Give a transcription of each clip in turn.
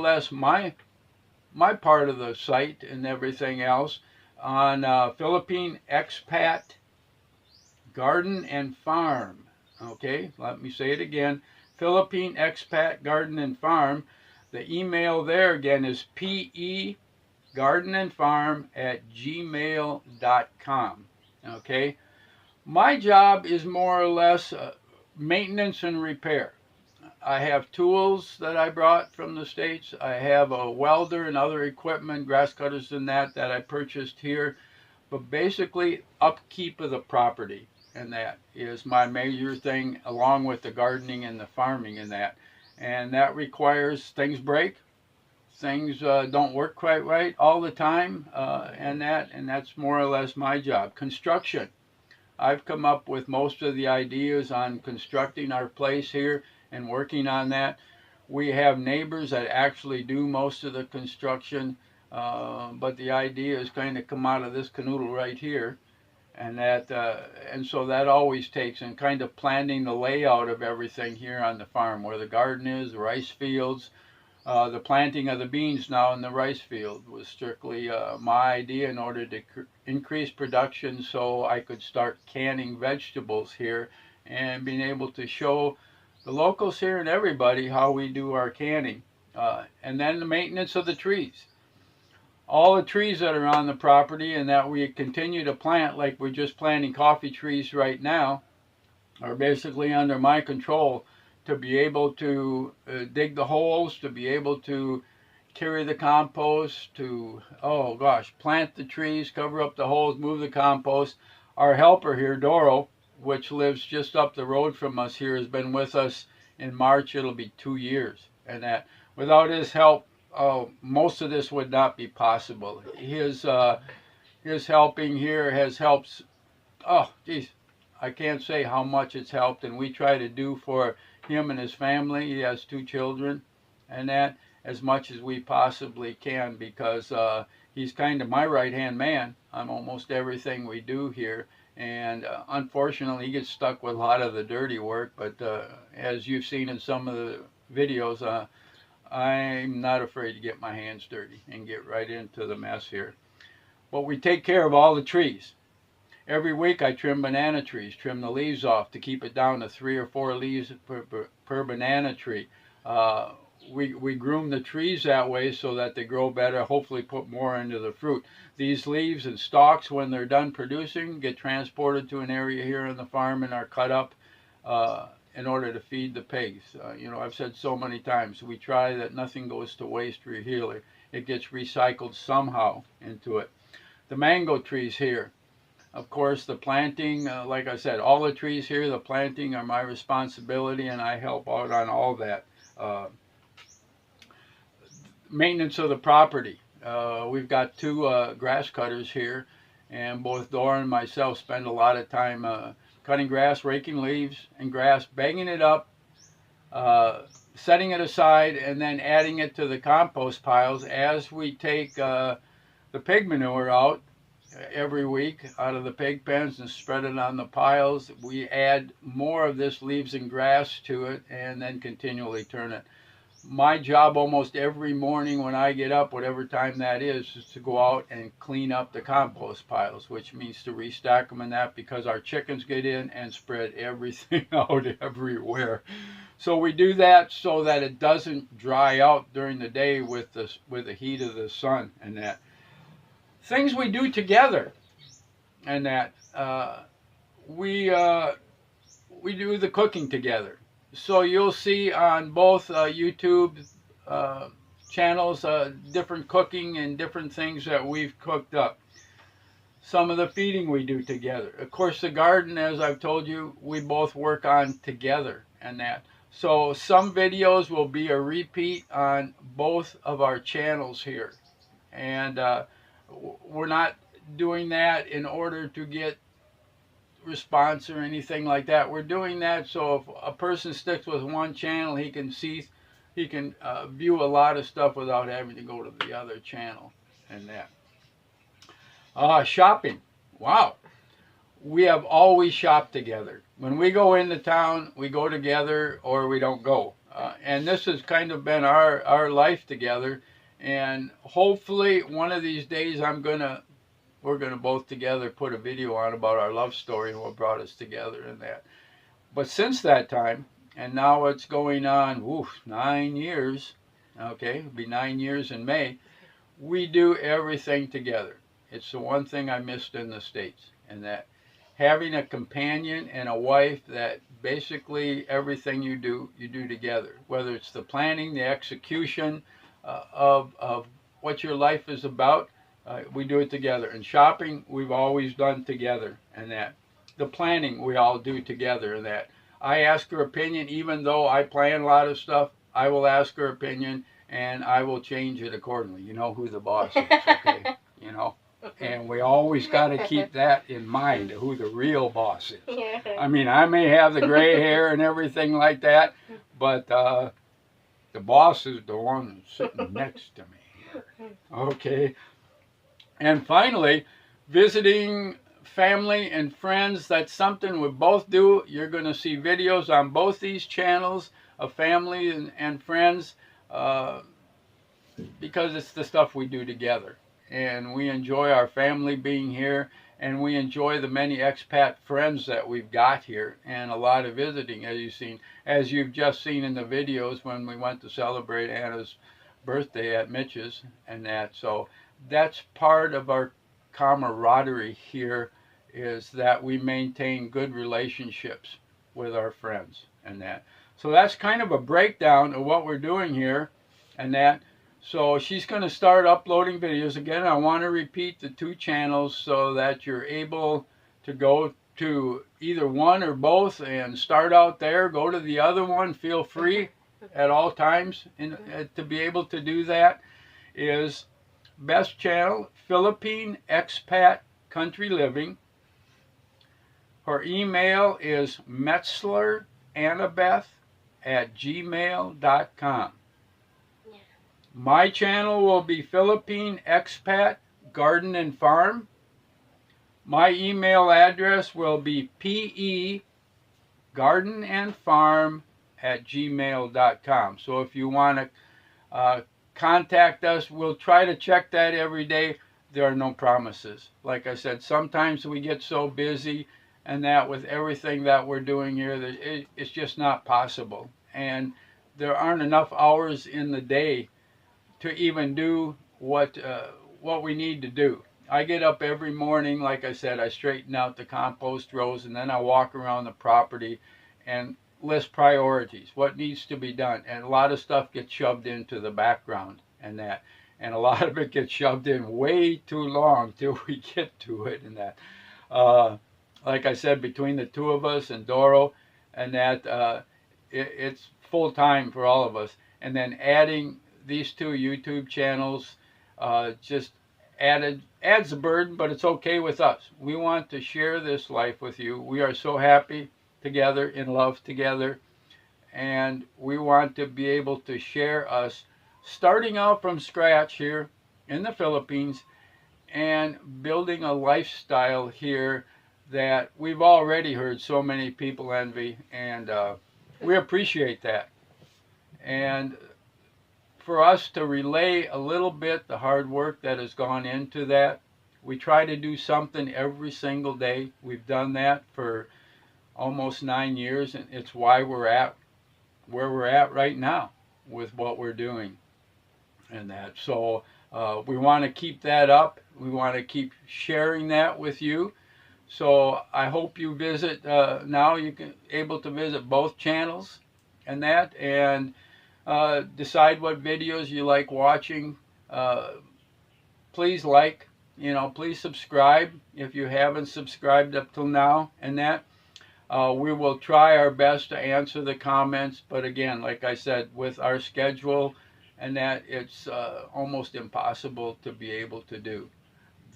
less my part of the site and everything else on Philippine Expat Garden and Farm. Okay, let me say it again. Philippine Expat Garden and Farm. The email there again is pegardenandfarm@gmail.com. Okay, my job is more or less maintenance and repair. I have tools that I brought from the States. I have a welder and other equipment, grass cutters and that I purchased here. But basically, upkeep of the property, and that is my major thing, along with the gardening and the farming and that. And that requires things break, things don't work quite right all the time, and that's more or less my job. Construction. I've come up with most of the ideas on constructing our place here and working on that. We have neighbors that actually do most of the construction, but the idea is kind of come out of this canoodle right here, and so that always takes and kind of planning the layout of everything here on the farm, where the garden is, the rice fields. The planting of the beans now in the rice field was strictly my idea in order to increase production, so I could start canning vegetables here and being able to show the locals here and everybody how we do our canning. And then the maintenance of the trees. All the trees that are on the property and that we continue to plant, like we're just planting coffee trees right now, are basically under my control, to be able to dig the holes, to be able to carry the compost, to, oh gosh, plant the trees, cover up the holes, move the compost. Our helper here, Doro, which lives just up the road from us here, has been with us. In March it'll be 2 years, and that without his help, most of this would not be possible. His helping here has helped, oh geez, I can't say how much it's helped, and we try to do for him and his family. He has 2 children, and that as much as we possibly can, because he's kind of my right-hand man on almost everything we do here. And unfortunately, he gets stuck with a lot of the dirty work, but as you've seen in some of the videos, I'm not afraid to get my hands dirty and get right into the mess here. But we take care of all the trees. Every week I trim banana trees, trim the leaves off to keep it down to 3 or 4 leaves per banana tree. We groom the trees that way so that they grow better, hopefully put more into the fruit. These leaves and stalks, when they're done producing, get transported to an area here on the farm and are cut up in order to feed the pigs. You know, I've said so many times, we try that nothing goes to waste really. It gets recycled somehow into it. The mango trees here, of course, the planting, like I said, all the trees here, the planting are my responsibility, and I help out on all that. Maintenance of the property. We've got 2 grass cutters here, and both Dora and myself spend a lot of time cutting grass, raking leaves and grass, bagging it up, setting it aside, and then adding it to the compost piles as we take the pig manure out every week out of the pig pens and spread it on the piles. We add more of this leaves and grass to it and then continually turn it. My job almost every morning when I get up, whatever time that is to go out and clean up the compost piles, which means to restock them and that, because our chickens get in and spread everything out everywhere. So we do that so that it doesn't dry out during the day with the heat of the sun and that. Things we do together, and that we do the cooking together. So you'll see on both YouTube channels different cooking and different things that we've cooked up. Some of the feeding we do together. Of course, the garden, as I've told you, we both work on together and that. So some videos will be a repeat on both of our channels here, and we're not doing that in order to get response or anything like that. We're doing that so if a person sticks with one channel, he can view a lot of stuff without having to go to the other channel and that. Shopping. Wow. We have always shopped together. When we go into town, we go together or we don't go. And this has kind of been our life together. And hopefully one of these days we're gonna both together put a video on about our love story and what brought us together and that. But since that time, and now it's going on, 9 years. Okay, it'll be 9 years in May. We do everything together. It's the one thing I missed in the States, and that having a companion and a wife that basically everything you do together. Whether it's the planning, the execution of what your life is about, we do it together. And shopping, we've always done together, and that. The planning, we all do together, and that. I ask her opinion, even though I plan a lot of stuff, I will ask her opinion, and I will change it accordingly. You know who the boss is, okay? You know? And we always got to keep that in mind, who the real boss is. I mean, I may have the gray hair and everything like that, but the boss is the one sitting next to me here. Okay? And finally, visiting family and friends. That's something we both do. You're going to see videos on both these channels of family and friends because it's the stuff we do together. And we enjoy our family being here, and we enjoy the many expat friends that we've got here, and a lot of visiting, as you've just seen in the videos when we went to celebrate Anna's birthday at Mitch's and that. So that's part of our camaraderie here, is that we maintain good relationships with our friends and that. So that's kind of a breakdown of what we're doing here and that. So she's going to start uploading videos again. I want to repeat the two channels so that you're able to go to either one or both and start out there. Go to the other one. Feel free at all times to be able to do that. Is Beth's channel, Philippine Expat Country Living. Her email is metzlerannabeth@gmail.com. My channel will be Philippine Expat Garden and Farm. My email address will be pegardenandfarm@gmail.com. So if you want to contact us, we'll try to check that every day. There are no promises. Like I said, sometimes we get so busy and that with everything that we're doing here, it's just not possible. And there aren't enough hours in the day to even do what we need to do. I get up every morning, like I said, I straighten out the compost rows, and then I walk around the property and list priorities, what needs to be done. And a lot of stuff gets shoved into the background and that. And a lot of it gets shoved in way too long till we get to it and that. Like I said, between the two of us and Doro and that, it's full time for all of us. And then adding these two YouTube channels just adds a burden, but it's okay with us. We want to share this life with you. We are so happy together, in love together, and we want to be able to share us starting out from scratch here in the Philippines and building a lifestyle here that we've already heard so many people envy, and we appreciate that. And for us to relay a little bit the hard work that has gone into that, we try to do something every single day. We've done that for almost 9 years, and it's why we're at where we're at right now with what we're doing and that. So we want to keep that up. We want to keep sharing that with you. So I hope you visit now. You can able to visit both channels and that, and decide what videos you like watching. Please please subscribe if you haven't subscribed up till now and that. We will try our best to answer the comments, but again, like I said, with our schedule and that, it's almost impossible to be able to do.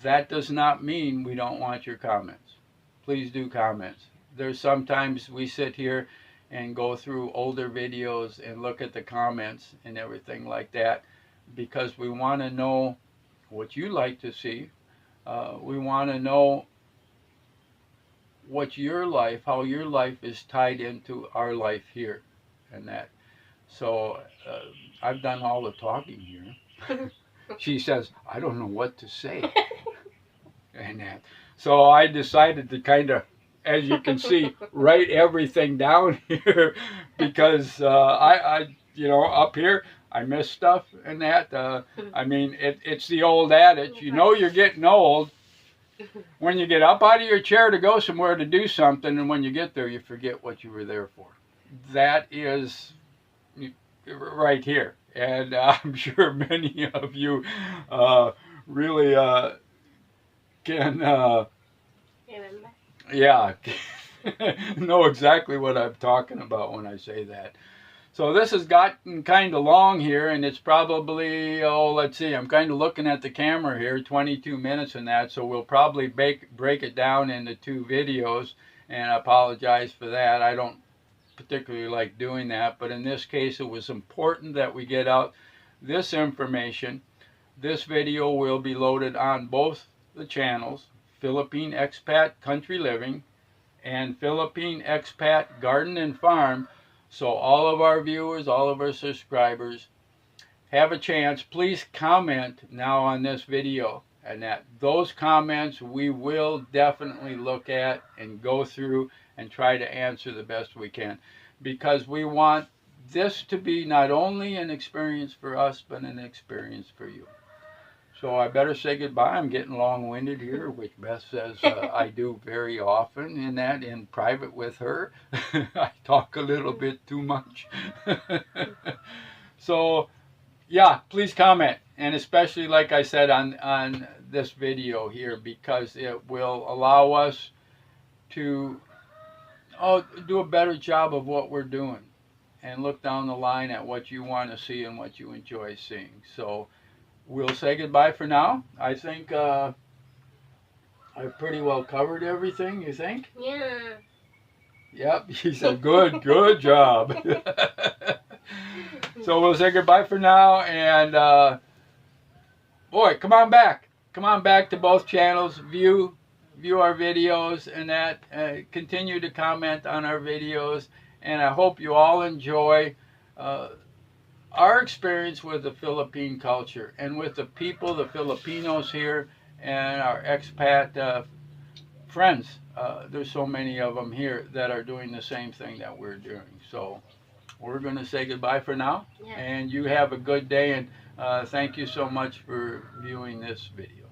That does not mean we don't want your comments. Please do comments. There's sometimes we sit here and go through older videos and look at the comments and everything like that, because we want to know what you like to see. We want to know what your life, how your life is tied into our life here and that. So I've done all the talking here. She says, I don't know what to say. And that. So I decided to kind of, as you can see, write everything down here because you know, up here, I miss stuff and that. I mean, it's the old adage, you know you're getting old when you get up out of your chair to go somewhere to do something, and when you get there, you forget what you were there for. That is right here. And I'm sure many of you really can, yeah, know exactly what I'm talking about when I say that. So this has gotten kind of long here, and it's probably, oh, let's see, I'm kind of looking at the camera here, 22 minutes and that, so we'll probably break it down into 2 videos, and I apologize for that. I don't particularly like doing that, but in this case it was important that we get out this information. This video will be loaded on both the channels, Philippine Expat Country Living and Philippine Expat Garden and Farm. So all of our viewers, all of our subscribers have a chance. Please comment now on this video, and that those comments we will definitely look at and go through and try to answer the best we can, because we want this to be not only an experience for us but an experience for you. So I better say goodbye. I'm getting long-winded here, which Beth says I do very often in that, in private with her. I talk a little bit too much. So, yeah, please comment. And especially, like I said, on this video here, because it will allow us to do a better job of what we're doing and look down the line at what you want to see and what you enjoy seeing. So we'll say goodbye for now. I think I've pretty well covered everything, you think? Yeah. Yep, he said, good job. So we'll say goodbye for now, and boy, come on back. Come on back to both channels. View our videos and that. Continue to comment on our videos, and I hope you all enjoy our experience with the Philippine culture and with the people, the Filipinos here, and our expat friends. There's so many of them here that are doing the same thing that we're doing. So we're going to say goodbye for now, and you have a good day, and thank you so much for viewing this video.